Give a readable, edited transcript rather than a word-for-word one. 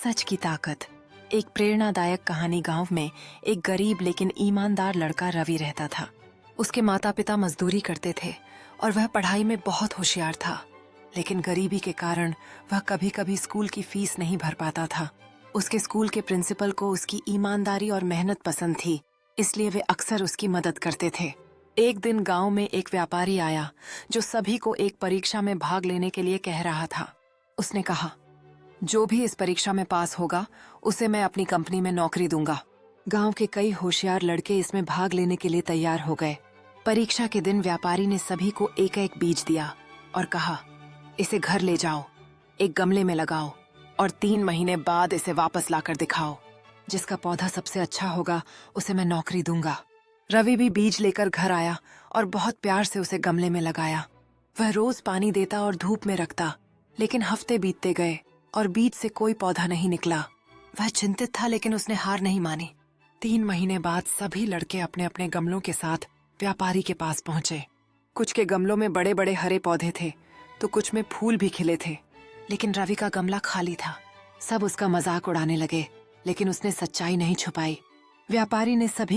सच की ताकत। एक प्रेरणादायक कहानी। गांव में एक गरीब लेकिन ईमानदार लड़का रवि रहता था। उसके माता पिता मजदूरी करते थे और वह पढ़ाई में बहुत होशियार था, लेकिन गरीबी के कारण वह कभी कभी स्कूल की फीस नहीं भर पाता था। उसके स्कूल के प्रिंसिपल को उसकी ईमानदारी और मेहनत पसंद थी, इसलिए वे अक्सर उसकी मदद करते थे। एक दिन गांव में एक व्यापारी आया जो सभी को एक परीक्षा में भाग लेने के लिए कह रहा था। उसने कहा, जो भी इस परीक्षा में पास होगा उसे मैं अपनी कंपनी में नौकरी दूंगा। गांव के कई होशियार लड़के इसमें भाग लेने के लिए तैयार हो गए। परीक्षा के दिन व्यापारी ने सभी को एक एक बीज दिया और कहा, इसे घर ले जाओ, एक गमले में लगाओ और 3 महीने बाद इसे वापस लाकर दिखाओ। जिसका पौधा सबसे अच्छा होगा उसे मैं नौकरी दूंगा। रवि भी बीज लेकर घर आया और बहुत प्यार से उसे गमले में लगाया। वह रोज पानी देता और धूप में रखता, लेकिन हफ्ते बीतते गए और बीज से कोई पौधा नहीं निकला। वह चिंतित था, लेकिन उसने हार नहीं मानी। 3 महीने बाद सभी लड़के अपने अपने गमलों के साथ व्यापारी के पास पहुंचे। कुछ के गमलों में बड़े बड़े हरे पौधे थे तो कुछ में फूल भी खिले थे, लेकिन रवि का गमला खाली था। सब उसका मजाक उड़ाने लगे, लेकिन उसने सच्चाई नहीं छुपाई। व्यापारी ने सभी